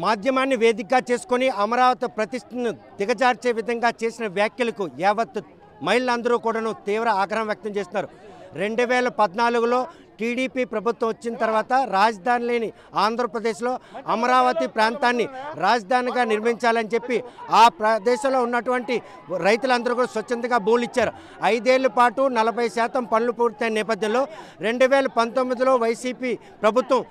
మాధ్యమాన్ని వేదికగా చేసుకొని అమరావతి ప్రతిష్టను దిగజార్చే విధంగా చేసిన వ్యాఖ్యలకు యావత్ మహిళలందరూ కూడాను తీవ్ర ఆగ్రహం వ్యక్తం చేస్తున్నారు. 2014లో టీడీపీ ప్రభుత్వం వచ్చిన తర్వాత రాజధాని లేని ఆంధ్రప్రదేశ్లో అమరావతి ప్రాంతాన్ని రాజధానిగా నిర్మించాలని చెప్పి ఆ ప్రదేశంలో ఉన్నటువంటి రైతులందరూ కూడా స్వచ్ఛందంగా భూములు ఇచ్చారు. 5 ఏళ్ల పాటు 40% పనులు పూర్తయిన నేపథ్యంలో 2019లో వైసీపీ ప్రభుత్వం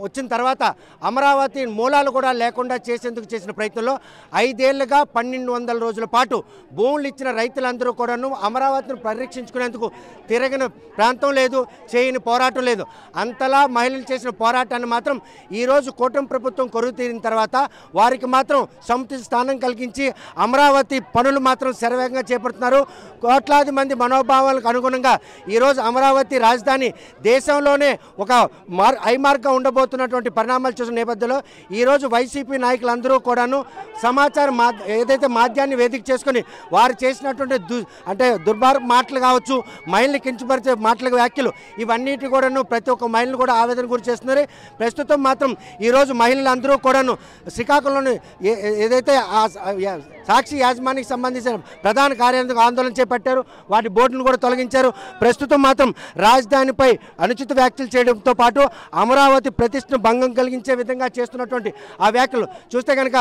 వచ్చిన తర్వాత అమరావతి మూలాలు కూడా లేకుండా చేసేందుకు చేసిన ప్రయత్నంలో 5 ఏళ్లుగా 1200 రోజుల పాటు భూములు ఇచ్చిన రైతులందరూ కూడాను అమరావతిని పరిరక్షించుకునేందుకు తిరగిన ప్రాంతం లేదు, చేయని పోరాటం లేదు. అంతలా మహిళలు చేసిన పోరాటాన్ని మాత్రం ఈరోజు కూటమి ప్రభుత్వం కొరువు తీరిన తర్వాత వారికి మాత్రం సముచిత స్థానం కలిగించి అమరావతి పనులు మాత్రం శరవేగంగా చేపడుతున్నారు. కోట్లాది మంది మనోభావాలకు అనుగుణంగా ఈరోజు అమరావతి రాజధాని దేశంలోనే ఒక హైమార్క్గా ఉండబోతున్నటువంటి పరిణామాలు చూసిన నేపథ్యంలో ఈరోజు వైసీపీ నాయకులందరూ కూడాను సమాచారం ఏదైతే మాధ్యాన్ని వేదిక చేసుకొని వారు చేసినటువంటి దుర్భార మాటలు కావచ్చు, మహిళలు కించపరిచే మాటల వ్యాఖ్యలు ఇవన్నిటి కూడాను ప్రతి ఒక్క మహిళను కూడా ఆవేదన గురి చేస్తున్నారు. ప్రస్తుతం మాత్రం ఈరోజు మహిళలందరూ కూడాను శ్రీకాకుళంలోని ఏదైతే సాక్షి యాజమాన్యానికి సంబంధించిన ప్రధాన కార్యాలయానికి ఆందోళన చేపట్టారు, వాటి బోర్డును కూడా తొలగించారు. ప్రస్తుతం మాత్రం రాజధానిపై అనుచిత వ్యాఖ్యలు చేయడంతో పాటు అమరావతి ప్రతిష్టను భంగం కలిగించే విధంగా చేస్తున్నటువంటి ఆ వ్యాఖ్యలు చూస్తే కనుక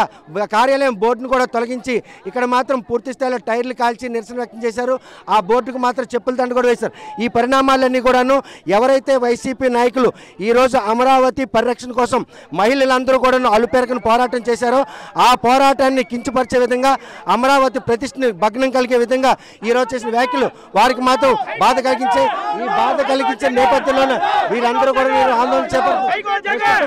కార్యాలయం బోర్డును కూడా తొలగించి ఇక్కడ మాత్రం పూర్తి స్థాయిలో టైర్లు కాల్చి నిరసన వ్యక్తం చేశారు. ఆ బోర్డుకు మాత్రం చెప్పుల దండ కూడా వేశారు. ఈ పరిణామాలన్నీ కూడాను ఎవరైతే వైసీపీ నాయకులు ఈరోజు అమరావతి పరిరక్షణ కోసం మహిళలందరూ కూడాను అలుపెరకను పోరాటం చేశారో ఆ పోరాటాన్ని కించపరిచే విధంగా అమరావతి ప్రతిష్టని భగ్నం కలిగే విధంగా ఈరోజు చేసిన వ్యాఖ్యలు వారికి మాత్రం బాధ కలిగించే ఈ బాధ కలిగించే నేపథ్యంలోనే వీరందరూ కూడా ఆందోళన చేపడుతున్నారు.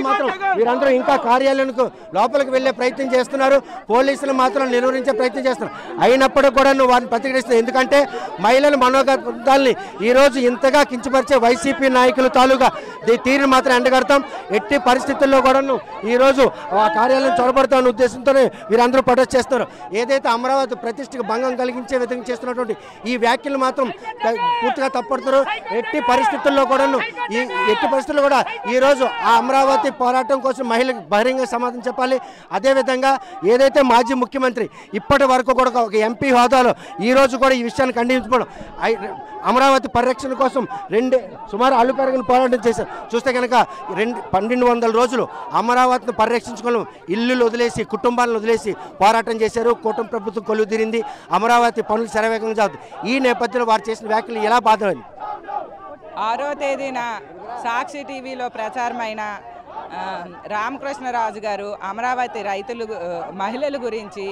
మాత్రం వీరందరూ ఇంకా కార్యాలయానికి లోపలికి వెళ్లే ప్రయత్నం చేస్తున్నారు. పోలీసులు మాత్రం నిర్వహించే ప్రయత్నం చేస్తున్నారు. అయినప్పటికీ కూడా వారిని ప్రతిఘటిస్తున్నారు. ఎందుకంటే మహిళల మనోగతాల్ని ఈరోజు ఇంతగా కించపరిచే వైసీపీ నాయకులు తాలూగా తీరును మాత్రం ఎండగడతాం. ఎట్టి పరిస్థితుల్లో కూడా ఈరోజు ఆ కార్యాలయం చొరబడతామన్న ఉద్దేశంతోనే వీరందరూ ప్రొటెస్ట్ చేస్తున్నారు. ఏదైతే అమరావతి ప్రతిష్టకు భంగం కలిగించే విధంగా చేస్తున్నటువంటి ఈ వ్యాఖ్యలు మాత్రం పూర్తిగా తప్పడుతున్నారు. ఎట్టి పరిస్థితుల్లో కూడా ఈరోజు ఆ అమరావతి పోరాటం కోసం మహిళలకు బహిరంగ సమాధానం చెప్పాలి. అదేవిధంగా ఏదైతే మాజీ ముఖ్యమంత్రి ఇప్పటి వరకు కూడా ఒక ఎంపీ హోదాలో ఈరోజు కూడా ఈ విషయాన్ని ఖండించడం అమరావతి పరిరక్షణ కోసం సుమారు అల్లుపెరగని పోరాటం చేశారు. చూస్తే కనుక 1200 రోజులు అమరావతిని పరిరక్షించుకోవడం ఇల్లులు వదిలేసి కుటుంబాలను వదిలేసి పోరాటం చేశారు. కూటమి ప్రభుత్వం కొలువు తీరింది. అమరావతి పనులు శరవేగంగా జరుగుతాయి. ఈ నేపథ్యంలో వారు చేసిన వ్యాఖ్యలు ఎలా బాధపడింది? 6వ తేదీన సాక్షి టీవీలో ప్రచారమైన రామకృష్ణరాజు గారు అమరావతి మహిళల గురించి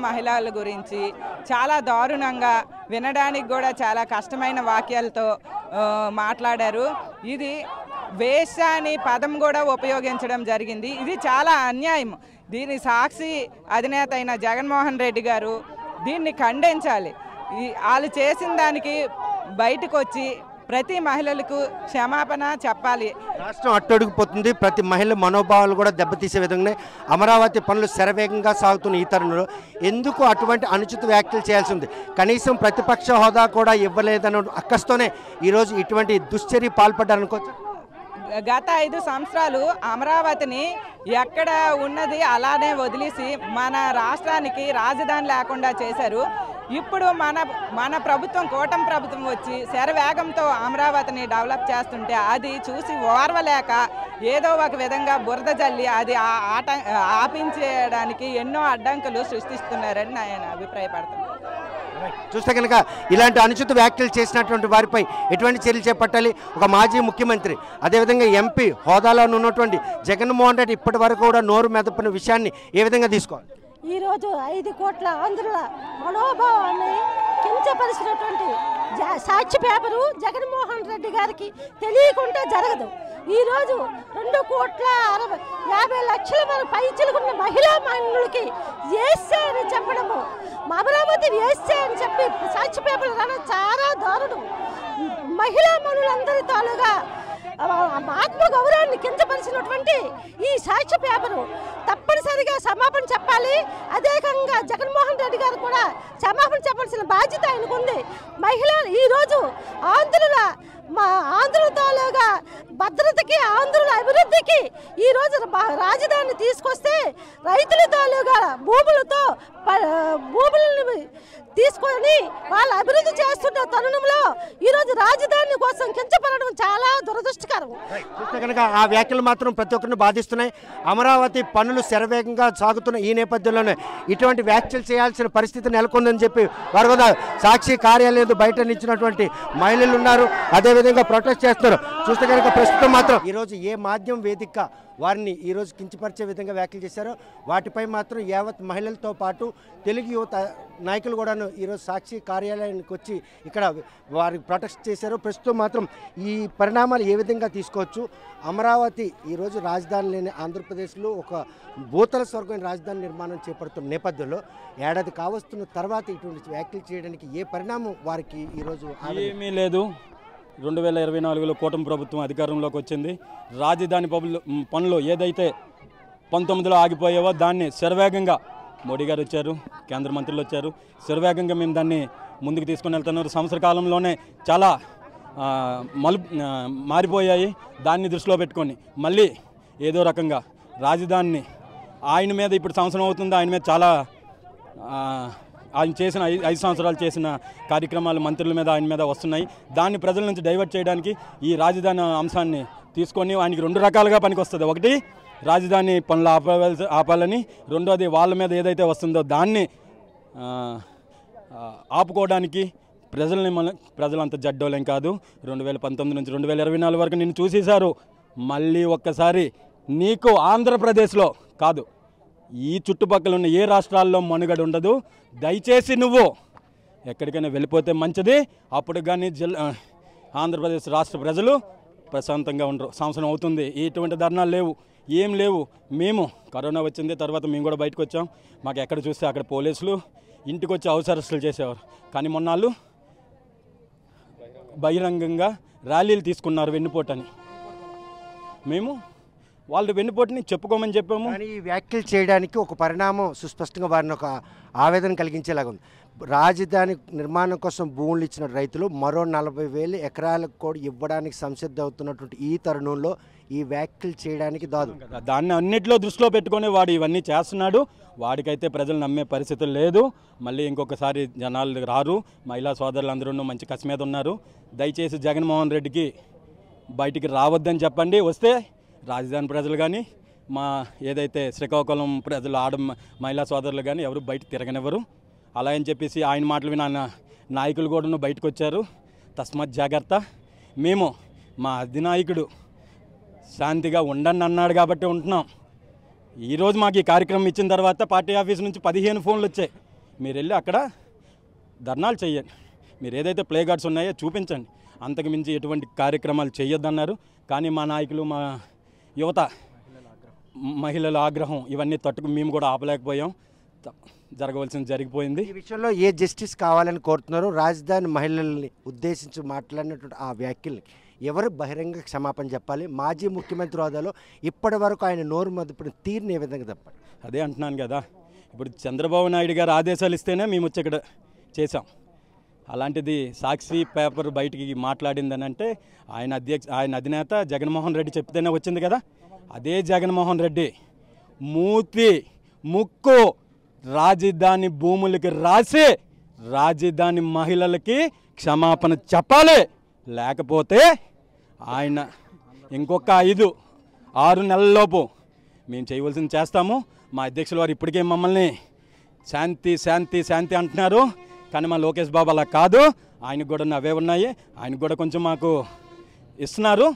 మహిళల గురించి చాలా దారుణంగా వినడానికి కూడా చాలా కష్టమైన వాక్యాలతో మాట్లాడారు. ఇది వేశ్య అని పదం కూడా ఉపయోగించడం జరిగింది. ఇది చాలా అన్యాయం. దీని సాక్షి అధినేత అయిన జగన్మోహన్ రెడ్డి గారు దీన్ని ఖండించాలి. వాళ్ళు చేసిన దానికి బయటకు వచ్చి ప్రతి మహిళలకు క్షమాపణ చెప్పాలి. రాష్ట్రం అట్టడుగుపోతుంది. ప్రతి మహిళ మనోభావాలు కూడా దెబ్బతీసే విధంగానే అమరావతి పనులు శరవేగంగా సాగుతున్న ఈ తరుణంలో ఎందుకు అటువంటి అనుచిత వ్యాఖ్యలు చేయాల్సి ఉంది? కనీసం ప్రతిపక్ష హోదా కూడా ఇవ్వలేదన్న అక్కస్తోనే ఈరోజు ఇటువంటి దుశ్చర్య పాల్పడ్డారనుకోవచ్చు. గత 5 సంవత్సరాలు అమరావతిని ఎక్కడ ఉన్నది అలానే వదిలేసి మన రాష్ట్రానికి రాజధాని లేకుండా చేశారు. ఇప్పుడు మన ప్రభుత్వం కూటమి ప్రభుత్వం వచ్చి శరవేగంతో అమరావతిని డెవలప్ చేస్తుంటే అది చూసి ఓర్వలేక ఏదో ఒక విధంగా బురద జల్లి అది ఆపించేయడానికి ఎన్నో అడ్డంకులు సృష్టిస్తున్నారని నేను అభిప్రాయపడుతున్నాను. చూస్తే కనుక ఇలాంటి అనుచిత వ్యాఖ్యలు చేసినటువంటి వారిపై ఎటువంటి చర్యలు చేపట్టాలి? ఒక మాజీ ముఖ్యమంత్రి అదేవిధంగా ఎంపీ హోదాలో ఉన్నటువంటి జగన్మోహన్ రెడ్డి ఇప్పటి వరకు కూడా నోరు మెదపిన విషయాన్ని ఏ విధంగా తీసుకోవాలి? ఈరోజు 5 కోట్ల ఆంధ్రుల మనోభావాన్ని కించపరిచినటువంటి సాక్షి పేపరు జగన్మోహన్ రెడ్డి గారికి తెలియకుండా జరగదు. ఈరోజు 2,50,00,000 వరకు పైచిలుకున్న మహిళా మహిళలకి వేస్తే అని చెప్పడము, అమరావతి వేస్తే అని చెప్పి సాక్షి పేపర్లు రావడం చాలా దారుణం. మహిళా మనులందరి తాలుగా ఆత్మగౌరవాన్ని కించపరిచినటువంటి ఈ సాక్షి పేపరు తప్పనిసరిగా సమాపణ చెప్పాలి. అదే రకంగా జగన్మోహన్ రెడ్డి గారు కూడా క్షమాపణ చెప్పాల్సిన బాధ్యత ఆయనకు ఉంది. మహిళలు ఈరోజు మా ఆంధ్రుల తాలూగా భద్రతకి, ఆంధ్రుల అభివృద్ధికి ఈరోజు రాజధాని తీసుకొస్తే రైతుల తాలూగా భూములను తీసుకొని వాళ్ళ అభివృద్ధి చేస్తున్న తరుణంలో ఈరోజు రాజధాని కోసం కించపడడం చాలా దురదృష్టకరం. చూస్తే కనుక ఆ వ్యాఖ్యలు మాత్రం ప్రతి ఒక్కరిని బాధిస్తున్నాయి. అమరావతి పనులు శరవేగంగా సాగుతున్న ఈ నేపథ్యంలోనే ఇటువంటి వ్యాఖ్యలు చేయాల్సిన పరిస్థితి నెలకొందని చెప్పి వారు కూడా సాక్షి కార్యాలయం బయట నిలిచినటువంటి మహిళలు ఉన్నారు, అదేవిధంగా ప్రొటెస్ట్ చేస్తున్నారు. చూస్తే కనుక ప్రస్తుతం మాత్రం ఈరోజు ఏ మాధ్యమం వేదిక వారిని ఈరోజు కించపరిచే విధంగా వ్యాఖ్యలు చేశారో వాటిపై మాత్రం యావత్ మహిళలతో పాటు తెలుగు యువత నాయకులు కూడాను ఈరోజు సాక్షి కార్యాలయానికి వచ్చి ఇక్కడ వారికి ప్రొటెస్ట్ చేశారు. ప్రస్తుతం మాత్రం ఈ పరిణామాలు ఏ విధంగా తీసుకోవచ్చు, అమరావతి ఈరోజు రాజధాని లేని ఆంధ్రప్రదేశ్లో ఒక భూతల స్వర్గమైన రాజధాని నిర్మాణం చేపడుతున్న నేపథ్యంలో ఏడాది కావస్తున్న తర్వాత ఇటువంటి వ్యాఖ్యలు చేయడానికి ఏ పరిణామం వారికి ఈరోజు ఏమీ లేదు. 2024లో కూటమి ప్రభుత్వం అధికారంలోకి వచ్చింది. రాజధాని పనులు ఏదైతే 19లో ఆగిపోయావో దాన్ని శరవేగంగా మోడీ గారు వచ్చారు, కేంద్ర మంత్రులు వచ్చారు, శరవేగంగా మేము దాన్ని ముందుకు తీసుకుని వెళ్తున్నారు. సంవత్సర కాలంలోనే చాలా మారిపోయాయి. దాన్ని దృష్టిలో పెట్టుకొని మళ్ళీ ఏదో రకంగా రాజధానిని ఆయన మీద ఇప్పుడు సంవత్సరం అవుతుంది, ఆయన మీద చాలా ఆయన చేసిన 5 సంవత్సరాలు చేసిన కార్యక్రమాలు మంత్రుల మీద ఆయన మీద వస్తున్నాయి. దాన్ని ప్రజల నుంచి డైవర్ట్ చేయడానికి ఈ రాజధాని అంశాన్ని తీసుకొని ఆయనకి 2 రకాలుగా పనికి వస్తుంది. ఒకటి రాజధాని పనులు ఆపాలని, రెండోది వాళ్ళ మీద ఏదైతే వస్తుందో దాన్ని ఆపుకోవడానికి. ప్రజలంత జడ్డోలేం కాదు. 2019 నుంచి 2024 వరకు నిన్ను చూసేశారు. మళ్ళీ ఒక్కసారి నీకు ఆంధ్రప్రదేశ్లో కాదు, ఈ చుట్టుపక్కల ఉన్న ఏ రాష్ట్రాల్లో మనుగడ ఉండదు. దయచేసి నువ్వు ఎక్కడికైనా వెళ్ళిపోతే మంచిది. అప్పుడు కానీ ఆంధ్రప్రదేశ్ రాష్ట్ర ప్రజలు ప్రశాంతంగా ఉండరు. సంవత్సరం అవుతుంది, ఎటువంటి ధర్నాలు లేవు, ఏం లేవు. మేము కరోనా వచ్చింది, తర్వాత మేము కూడా బయటకు వచ్చాం. మాకు ఎక్కడ చూస్తే అక్కడ పోలీసులు ఇంటికి వచ్చి హౌస్ అరెస్టులు చేసేవారు. కానీ మొన్నాళ్ళు బహిరంగంగా ర్యాలీలు తీసుకున్నారు వెన్నుపోటని. మేము వాళ్ళు వెన్నుపోటుని చెప్పుకోమని చెప్పాము. కానీ ఈ వ్యాఖ్యలు చేయడానికి ఒక పరిణామం సుస్పష్టంగా వారిని ఒక ఆవేదన కలిగించేలాగా ఉంది. రాజధాని నిర్మాణం కోసం భూములు ఇచ్చిన రైతులు మరో 40,000 ఎకరాలకు కూడా ఇవ్వడానికి సంసిద్ధ అవుతున్నటువంటి ఈ తరుణంలో ఈ వ్యాఖ్యలు చేయడానికి దాన్ని అన్నింటిలో దృష్టిలో పెట్టుకొని వాడు ఇవన్నీ చేస్తున్నాడు. వాడికైతే ప్రజలు నమ్మే పరిస్థితులు లేదు. మళ్ళీ ఇంకొకసారి జనాలు రారు. మహిళా సోదరులందరూ మంచి కసి మీద ఉన్నారు. దయచేసి జగన్మోహన్ రెడ్డికి బయటికి రావద్దని చెప్పండి. వస్తే రాజధాని ప్రజలు కానీ మా ఏదైతే శ్రీకాకుళం ప్రజలు మహిళా సోదరులు కానీ ఎవరు బయట తిరగనివ్వరు. అలా అని చెప్పేసి ఆయన మాటలు విన్న నాయకులు కూడా బయటకు వచ్చారు. తస్మాత్ జాగ్రత్త. మేము మా అధినాయకుడు శాంతిగా ఉండండి అన్నాడు కాబట్టి ఉంటున్నాం. ఈరోజు మాకు ఈ కార్యక్రమం ఇచ్చిన తర్వాత పార్టీ ఆఫీస్ నుంచి 15 ఫోన్లు వచ్చాయి. మీరు వెళ్ళి అక్కడ ధర్నాలు చేయండి, మీరు ఏదైతే ప్లే కార్డ్స్ ఉన్నాయో చూపించండి, అంతకు మించి ఎటువంటి కార్యక్రమాలు చేయొద్దన్నారు. కానీ మా నాయకులు, మా యువత, మహిళల ఆగ్రహం ఇవన్నీ తట్టుకు మేము కూడా ఆపలేకపోయాం. జరగవలసింది జరిగిపోయింది. ఈ విషయంలో ఏ జస్టిస్ కావాలని కోరుతున్నారు? రాజధాని మహిళల్ని ఉద్దేశించి మాట్లాడినటువంటి ఆ వ్యాఖ్యల్ని ఎవరు బహిరంగ క్షమాపణ చెప్పాలి? మాజీ ముఖ్యమంత్రి హోదాలో ఇప్పటి వరకు ఆయన నోరు మదుపుని తీరుని ఏ విధంగా చెప్పాలి? అదే అంటున్నాను కదా, ఇప్పుడు చంద్రబాబు నాయుడు గారు ఆదేశాలు ఇస్తేనే మేము వచ్చి ఇక్కడ చేసాం. అలాంటిది సాక్షి పేపర్ బయటికి మాట్లాడిందని అంటే ఆయన అధినేత జగన్మోహన్ రెడ్డి చెప్తేనే వచ్చింది కదా. అదే జగన్మోహన్ రెడ్డి మూతి ముక్కు రాజధాని భూములకి రాసి రాజధాని మహిళలకి క్షమాపణ చెప్పాలి. లేకపోతే ఆయన ఇంకొక 5-6 నెలల్లోపు మేము చేయవలసింది చేస్తాము. మా అధ్యక్షుల వారు ఇప్పటికే మమ్మల్ని శాంతి శాంతి శాంతి అంటున్నారు. కానీ మా లోకేష్ బాబు అలా కాదు, ఆయనకు కూడా అవే ఉన్నాయి. ఆయనకు కూడా కొంచెం మాకు ఇస్తున్నారు.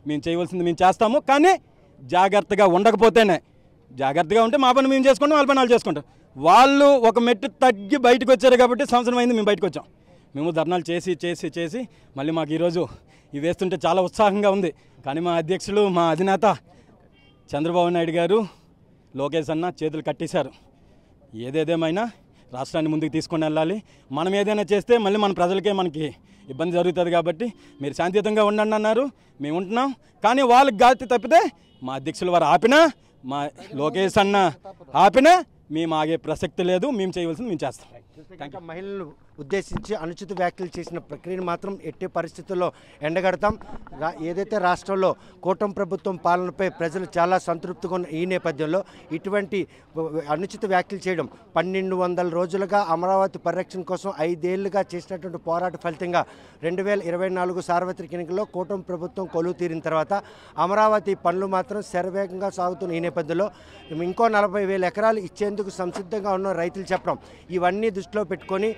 మేము చేయవలసింది మేము చేస్తాము. కానీ జాగ్రత్తగా ఉండకపోతేనే, జాగ్రత్తగా ఉంటే మా పని మేము చేసుకుంటాం, వాళ్ళ పని వాళ్ళు చేసుకుంటాం. వాళ్ళు ఒక మెట్టు తగ్గి బయటకు వచ్చారు కాబట్టి సంవత్సరం అయింది మేము బయటకు వచ్చాం. మేము ధర్నాలు చేసి చేసి చేసి మళ్ళీ మాకు ఈరోజు ఇవి వేస్తుంటే చాలా ఉత్సాహంగా ఉంది. కానీ మా అధ్యక్షులు, మా అధినేత చంద్రబాబు నాయుడు గారు, లోకేష్ అన్న చేతులు కట్టేశారు. ఏదేదేమైనా రాష్ట్రాన్ని ముందుకు తీసుకొని వెళ్ళాలి. మనం ఏదైనా చేస్తే మళ్ళీ మన ప్రజలకే మనకి ఇబ్బంది జరుగుతుంది. కాబట్టి మీరు శాంతియుతంగా ఉండండి అన్నారు, మేము ఉంటున్నాం. కానీ వాళ్ళకి గాతి తప్పితే మా అధ్యక్షులు వారు ఆపినా, మా లోకేష్ అన్న ఆపినా మేము ఆగే ప్రసక్తి లేదు. మేము చేయవలసింది మేము చేస్తాం. ఇంకా మహిళలను ఉద్దేశించి అనుచిత వ్యాఖ్యలు చేసిన ప్రక్రియను మాత్రం ఎట్టి పరిస్థితుల్లో ఎండగడతాం. ఏదైతే రాష్ట్రంలో కూటమి ప్రభుత్వం పాలనపై ప్రజలు చాలా సంతృప్తిగా ఉన్న ఈ నేపథ్యంలో ఇటువంటి అనుచిత వ్యాఖ్యలు చేయడం 1200 రోజులుగా అమరావతి పరిరక్షణ కోసం 5 ఏళ్లుగా చేసినటువంటి పోరాట ఫలితంగా 2024 సార్వత్రిక ఎన్నికల్లో కూటమి ప్రభుత్వం కొలువు తీరిన తర్వాత అమరావతి పనులు మాత్రం శరవేగంగా సాగుతున్న ఈ నేపథ్యంలో ఇంకో 40,000 ఎకరాలు ఇచ్చేందుకు సంసిద్ధంగా ఉన్న రైతులు చెప్పడం, ఇవన్నీ దృష్టిలో పెట్టుకొని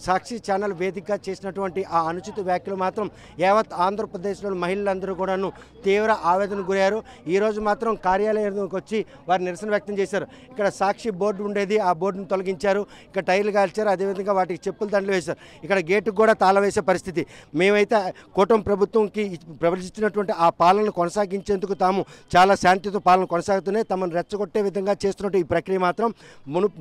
సాక్షి ఛానల్ వేదికగా చేసినటువంటి ఆ అనుచిత వ్యాఖ్యలు మాత్రం యావత్ ఆంధ్రప్రదేశ్లోని మహిళలందరూ కూడాను తీవ్ర ఆవేదనకు గురయ్యారు. ఈరోజు మాత్రం కార్యాలయానికి వచ్చి వారు నిరసన వ్యక్తం చేశారు. ఇక్కడ సాక్షి బోర్డు ఉండేది, ఆ బోర్డును తొలగించారు. ఇక్కడ టైర్లు కాల్చారు, అదేవిధంగా వాటికి చెప్పులు దండలు వేశారు. ఇక్కడ గేటుకు కూడా తాళం వేసే పరిస్థితి. మేమైతే కూటమి ప్రభుత్వంకి ప్రవేశించినటువంటి ఆ పాలనను కొనసాగించేందుకు తాము చాలా శాంతితో పాలన కొనసాగుతున్నాయి. తమను రెచ్చగొట్టే విధంగా చేస్తున్నట్టు ఈ ప్రక్రియ మాత్రం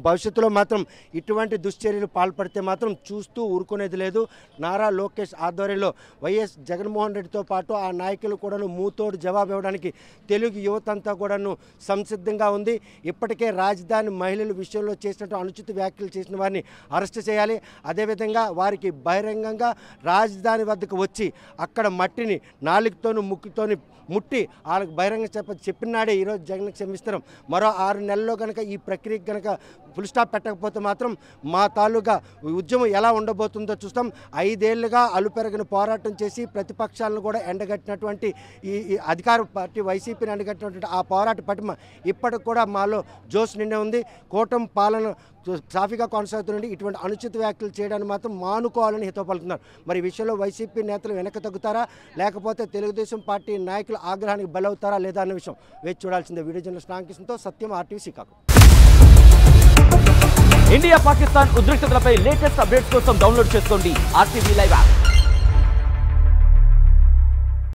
భవిష్యత్తులో మాత్రం ఇటువంటి దుశ్చర్యలు పాల్పడితే మాత్రం చూస్తూ ఊరుకునేది లేదు. నారా లోకేష్ ఆధ్వర్యంలో వైఎస్ జగన్మోహన్ రెడ్డితో పాటు ఆ నాయకులు కూడాను మూతోడు జవాబు ఇవ్వడానికి తెలుగు యువతంతా కూడాను సంసిద్ధంగా ఉంది. ఇప్పటికే రాజధాని మహిళల విషయంలో చేసినట్టు అనుచిత వ్యాఖ్యలు చేసిన వారిని అరెస్ట్ చేయాలి. అదేవిధంగా వారికి బహిరంగంగా రాజధాని వద్దకు వచ్చి అక్కడ మట్టిని నాలుగుతోనూ ముక్కుతోని ముట్టి వాళ్ళకి బహిరంగ చెప్పినాడే ఈరోజు జగన్ క్షమిస్తారు. మరో 6 నెలల్లో కనుక ఈ ప్రక్రియకి కనుక ఫుల్ స్టాప్ పెట్టకపోతే మాత్రం మా తాలూకా ఉద్యమం ఎలా ఉండబోతుందో చూస్తాం. 5 ఏళ్లుగా అలుపెరగని పోరాటం చేసి ప్రతిపక్షాలను కూడా ఎండగట్టినటువంటి ఈ అధికార పార్టీ వైసీపీని ఎండగట్టినటువంటి ఆ పోరాట పటిమ ఇప్పటికి కూడా మాలో జోష్ నిండే ఉంది. కూటమి పాలన సాఫీగా కొనసాగుతుందండి. ఇటువంటి అనుచిత వ్యాఖ్యలు చేయడానికి మాత్రం మానుకోవాలని హితవు పలుకుతున్నారు. మరి ఈ విషయంలో వైసీపీ నేతలు వెనక్కి తగ్గుతారా, లేకపోతే తెలుగుదేశం పార్టీ నాయకుల ఆగ్రహానికి బలవుతారా లేదా అన్న విషయం వేచి చూడాల్సిందే. వీడియో జర్నలిస్ట్ రామకృష్ణతో సత్యం, RTV శ్రీకాకుళం. ఇండియా పాకిస్తాన్ ఉద్రిక్తతలపై లేటెస్ట్ అప్డేట్స్ కోసం డౌన్లోడ్ చేసుకోండి RTV లైవ్ యాప్.